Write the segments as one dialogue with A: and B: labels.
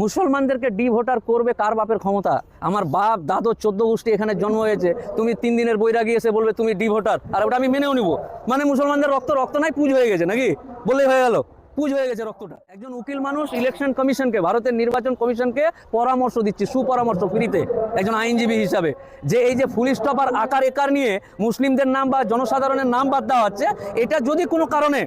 A: মুসলমানদেরকে D voter করবে কার বাপের ক্ষমতা? আমার বাপ দাদু 14 গোষ্ঠী এখানে জন্ম হয়েছে, তুমি 3 দিনের বৈরাগী এসে বলবে তুমি ডি ভোটার, আর ওটা আমি মেনেও নিব? মানে মুসলমানদের রক্ত রক্ত নাই, পুজ হয়ে গেছে নাকি? বললেই হয়ে গেল, পুজ হয়ে গেছে রক্তটা। একজন উকিল মানুষ ইলেকশন কমিশনকে, ভারতের নির্বাচন কমিশনকে পরামর্শ দিচ্ছি, সুপরামর্শ ফ্রিতে একজন আইনজীবী হিসাবে, যে এই যে ফুল স্টপ আর আকার একার নিয়ে মুসলিমদের নাম বা জনসাধারণের নাম বাদ দেওয়া হচ্ছে, এটা যদি কোনো কারণে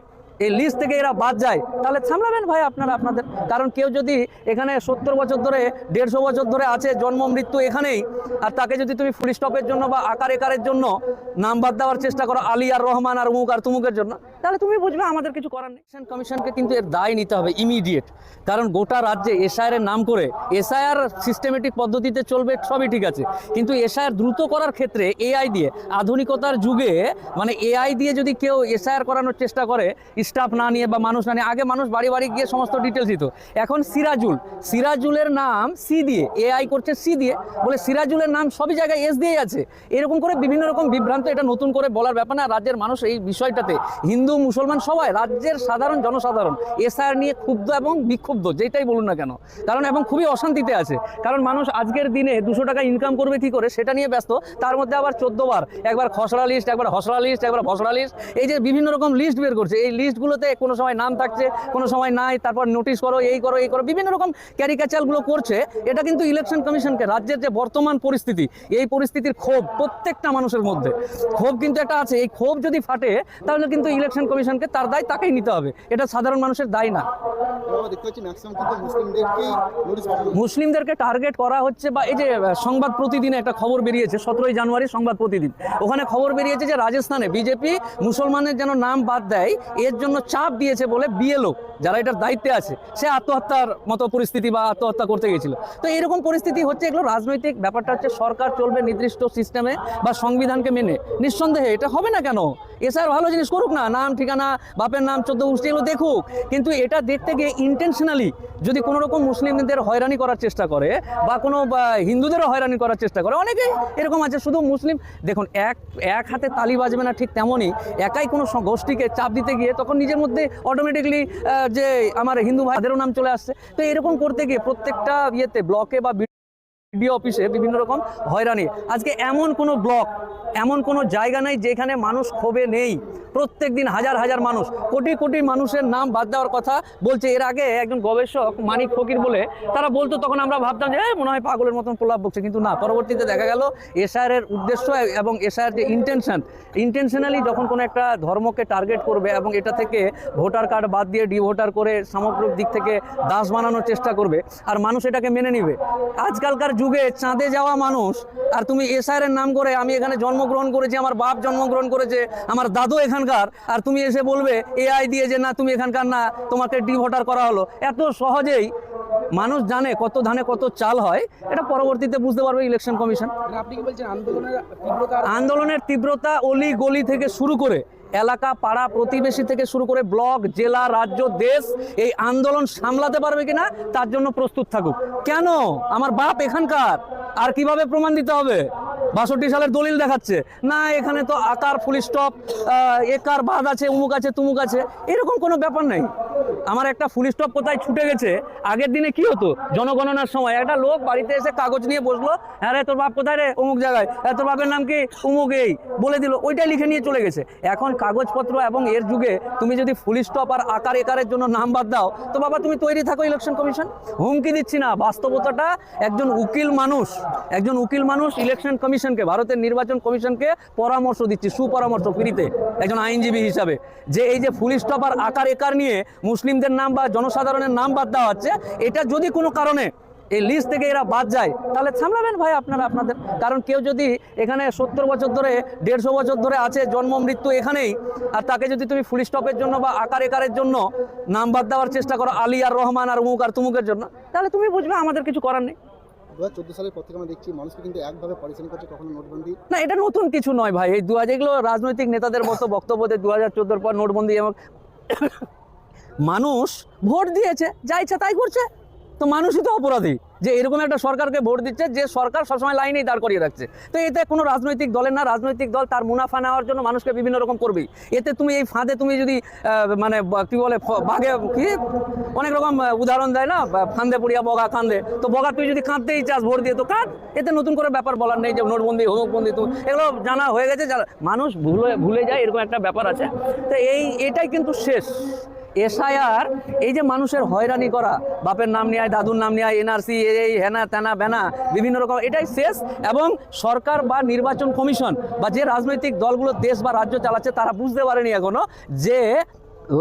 A: এই লিস্ট থেকে এরা বাদ যায় তাহলে সামলাবেন ভাই আপনারা আপনাদের। কারণ কেউ যদি এখানে 70 বছর ধরে 150 বছর ধরে আছে, জন্ম মৃত্যু এখানেই, আর তাকে যদি তুমি ফুল স্টপের জন্য বা আকার একারের জন্য নাম বাদ দেওয়ার চেষ্টা করো, আলী আর রহমান আর উমুক আর তুমুকের জন্য, তাহলে তুমি বুঝবে আমাদের কিছু করার নেই। ইলেকশন কমিশনকে কিন্তু এর দায় নিতে হবে ইমিডিয়েট। কারণ গোটা রাজ্যে এসআইআর এর নাম করে, এসআইআর সিস্টেমেটিক পদ্ধতিতে চলবে সবই ঠিক আছে, কিন্তু এসআইআর দ্রুত করার ক্ষেত্রে এআই দিয়ে, আধুনিকতার যুগে মানে এআই দিয়ে যদি কেউ এসআইআর করানোর চেষ্টা করে স্টাফ না নিয়ে বা মানুষ না নিয়ে, আগে মানুষ বাড়ি বাড়ি গিয়ে সমস্ত ডিটেলস দিত, এখন সিরাজুলের নাম সি দিয়ে, এআই করছে সি দিয়ে, বলে সিরাজুলের নাম সবই জায়গায় এস দিয়েই আছে। এরকম করে বিভিন্ন রকম বিভ্রান্ত, এটা নতুন করে বলার ব্যাপার না। রাজ্যের মানুষ এই বিষয়টাতে, হিন্দু মুসলমান সবাই, রাজ্যের সাধারণ জনসাধারণ এসআইআর নিয়ে ক্ষুব্ধ এবং বিক্ষুব্ধ, যেটাই বলুন না কেন। কারণ এবং খুবই অশান্তিতে আছে, কারণ মানুষ আজকের দিনে 200 টাকা ইনকাম করবে কি করে সেটা নিয়ে ব্যস্ত, তার মধ্যে আবার 14 বার একবার খসড়া লিস্ট, একবার হসড়া লিস্ট, একবার ভসড়া লিস্ট, এই যে বিভিন্ন রকম লিস্ট বের করছে, এই লিস্টগুলোতে কোনো সময় নাম থাকছে, কোনো সময় নাই, তারপর নোটিশ করো, এই করো, এই করো, বিভিন্ন রকম ক্যারিকাচারগুলো করছে। এটা কিন্তু ইলেকশন কমিশনকে, রাজ্যের যে বর্তমান পরিস্থিতি, এই পরিস্থিতির ক্ষোভ প্রত্যেকটা মানুষের মধ্যে, ক্ষোভ কিন্তু একটা আছে, এই ক্ষোভ যদি ফাটে তাহলে কিন্তু ইলেকশন কমিশনকে তার দায় তাকেই নিতে হবে, এটা সাধারণ মানুষের দায় না। মুসলিমদেরকে টার্গেট করা হচ্ছে, বা এই যে সংবাদ প্রতিদিনে একটা খবর বেরিয়েছে, 17 জানুয়ারি সংবাদ প্রতিদিন, ওখানে খবর বেরিয়েছে যে রাজস্থানে বিজেপি মুসলমানের যেন নাম বাদ দেয় এর জন্য চাপ দিয়েছে বলে বিএলও যারা এটার দায়িত্বে আছে, সে আত্মহত্যার মতো পরিস্থিতি বা আত্মহত্যা করতে গেছিল। তো এরকম পরিস্থিতি হচ্ছে, এগুলো রাজনৈতিক ব্যাপারটা হচ্ছে, সরকার চলবে নির্দিষ্ট সিস্টেমে বা সংবিধানকে মেনে, নিঃসন্দেহে এটা হবে না কেন? এছাড়া ভালো জিনিস করুক না, নাম ঠিকানা বাপের নাম 14 গোষ্ঠী এগুলো দেখুক, কিন্তু এটা দেখতে গিয়ে ইন্টেনশনালি যদি কোনো রকম মুসলিমদের হয়রানি করার চেষ্টা করে বা কোনো হিন্দুদেরও হয়রানি করার চেষ্টা করে, অনেকেই এরকম আছে। শুধু মুসলিম, দেখুন এক হাতে তালি বাজবে না, ঠিক তেমনই একাই কোনো গোষ্ঠীকে চাপ দিতে গিয়ে তখন নিজের মধ্যে অটোমেটিকলি যে আমার হিন্দু ভাইদেরও নাম চলে আসছে। তো এরকম করতে গিয়ে প্রত্যেকটা ইয়েতে, ব্লকে বা বিডিও অফিসে বিভিন্ন রকম হয়রানি। আজকে এমন কোনো ব্লক, এমন কোনো জায়গা নাই যেখানে মানুষ ক্ষোভে নেই। প্রত্যেক দিন হাজার হাজার মানুষ, কোটি কোটি মানুষের নাম বাদ দেওয়ার কথা বলছে। এর আগে একজন গবেষক মানিক ফকির বলে তারা বলতো, তখন আমরা ভাবতাম যে মনে হয় পাগলের মতন প্রলাপ বকছে, কিন্তু না, পরবর্তীতে দেখা গেল এসআইআর এর উদ্দেশ্য এবং এসআইআর যে ইন্টেনশনালি যখন কোনো একটা ধর্মকে টার্গেট করবে এবং এটা থেকে ভোটার কার্ড বাদ দিয়ে ডি ভোটার করে সামগ্রিক দিক থেকে দাস বানানোর চেষ্টা করবে, আর মানুষ এটাকে মেনে নিবে। আজকালকার যুগে চাঁদে যাওয়া মানুষ, আর তুমি এসআইআর এর নাম করে, আমি এখানে জন্মগ্রহণ করেছি, আমার বাপ জন্মগ্রহণ করেছে, আমার দাদু এখানকার, আর তুমি এসে বলবে এআই দিয়ে যে না তুমি এখানকার না, তোমাকে ডি ভোটার করা হলো। এত সহজেই মানুষ জানে কত ধানে কত চাল হয়, এটা পরবর্তীতে বুঝতে পারবে ইলেকশন কমিশন।
B: আপনি কি বলছেন
A: আন্দোলনের তীব্রতা অলি গলি থেকে শুরু করে, এলাকা পাড়া প্রতিবেশী থেকে শুরু করে ব্লক, জেলা, রাজ্য, দেশ, এই আন্দোলন সামলাতে পারবে কিনা তার জন্য প্রস্তুত থাকুক। কেন? আমার বাপ এখানকার, আর কিভাবে প্রমাণ দিতে হবে? 62 সালের দলিল দেখাচ্ছে না, এখানে তো আকার ফুল স্টপ একার বাদ আছে, উমুক আছে তুমুক আছে, এরকম কোনো ব্যাপার নেই। আমার একটা ফুল স্টপ কোথায় ছুটে গেছে, আগের দিনে কি হতো, জনগণনার সময় একটা লোক বাড়িতে এসে কাগজ নিয়ে বসলো, হ্যাঁ রে তোর বাপ কোথায় রে, অমুক জায়গায়, তোর বাপের নাম কি, অমুক, এই বলে দিল, ওইটাই লিখে নিয়ে চলে গেছে। এখন কাগজপত্র এবং এর যুগে তুমি যদি ফুল স্টপ আর আকার একারের জন্য নাম বাদ দাও, তো বাবা তুমি তৈরি থাকো ইলেকশন কমিশন। হুমকি দিচ্ছি না, বাস্তবতাটা। একজন উকিল মানুষ ইলেকশন কমিশনকে, ভারতের নির্বাচন কমিশনকে পরামর্শ দিচ্ছি, সুপরামর্শ ফ্রিতে একজন আইনজীবী হিসাবে, যে এই যে ফুল স্টপ আর আকার একার নিয়ে মুসলিমদের নাম বা জনসাধারণের নাম বাদ দেওয়া হচ্ছে, এটা যদি কোনো কারণে এই লিস্ট থেকে এরা বাদ যায় তাহলে সামলাবেন ভাই আপনারা আপনাদের। কারণ কেউ যদি এখানে 70 বছর ধরে 150 বছর ধরে আছে, জন্ম মৃত্যু এখানেই, আর তাকে যদি তুমি ফুল স্টপের জন্য বা আকার একারের জন্য নাম বাদ দেওয়ার চেষ্টা করো, আলী আর রহমান আর উমুক আর তুমুকের জন্য, তাহলে তুমি বুঝবে আমাদের কিছু করার নেই।
B: 2014 সালের পর থেকে আমরা দেখছি মানুষকে কিন্তু একভাবে পরিচালনা করছে, কখনো নোটবন্দি
A: না, এটা নতুন কিছু নয় ভাই। এই এগুলো রাজনৈতিক নেতাদের মতো বক্তব্য দেয় 2014 পর নোটবন্দি, এবং মানুষ ভোট দিয়েছে, যা ইচ্ছা তাই করছে, তো মানুষই তো অপরাধী। যে এরকম একটা সরকারকে ভোট দিচ্ছে যে সরকার সবসময় লাইনেই দাঁড় করিয়ে রাখছে। তো এতে কোনো রাজনৈতিক দলের না, রাজনৈতিক দল তার মুনাফা নেওয়ার জন্য মানুষকে বিভিন্ন রকম করবেই। এতে তুমি এই ফাঁদে তুমি যদি মানে কি বলে বাঘে কি অনেক রকম উদাহরণ দেয় না, ফান্দে পড়িয়া বগা কান্দে, তো বগা তুই যদি কাঁদতেই চাস ভোট দিয়ে তো কাঁদ। এতে নতুন করে ব্যাপার বলার নেই যে নোটবন্দি হোমকবন্দি, তুমি এগুলো জানা হয়ে গেছে, মানুষ ভুলে যায়, এরকম একটা ব্যাপার আছে। তো এটাই কিন্তু শেষ। এসআইআর এই যে মানুষের হয়রানি করা, বাপের নাম নিয়ে আয়, দাদুর নাম নিয়ে আয়, এনআরসি, এই হেনা তেনা বেনা বিভিন্ন রকম, এটাই শেষ। এবং সরকার বা নির্বাচন কমিশন বা যে রাজনৈতিক দলগুলো দেশ বা রাজ্য চালাচ্ছে তারা বুঝতে পারেনি এখনো যে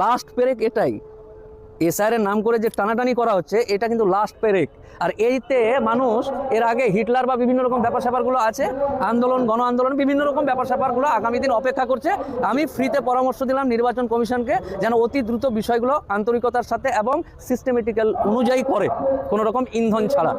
A: লাস্ট পেরেক এটাই। এসআইআর নাম করে যে টানাটানি করা হচ্ছে এটা কিন্তু লাস্ট পেরেক। আর এইতে মানুষ এর আগে হিটলার বা বিভিন্ন রকম ব্যাপার স্যাপারগুলো আছে, আন্দোলন, গণ আন্দোলন, বিভিন্ন রকম ব্যাপার স্যাপারগুলো আগামী দিন অপেক্ষা করছে। আমি ফ্রিতে পরামর্শ দিলাম নির্বাচন কমিশনকে যেন অতি দ্রুত বিষয়গুলো আন্তরিকতার সাথে এবং সিস্টেমেটিক্যাল অনুযায়ী করে, কোনো রকম ইন্ধন ছাড়া।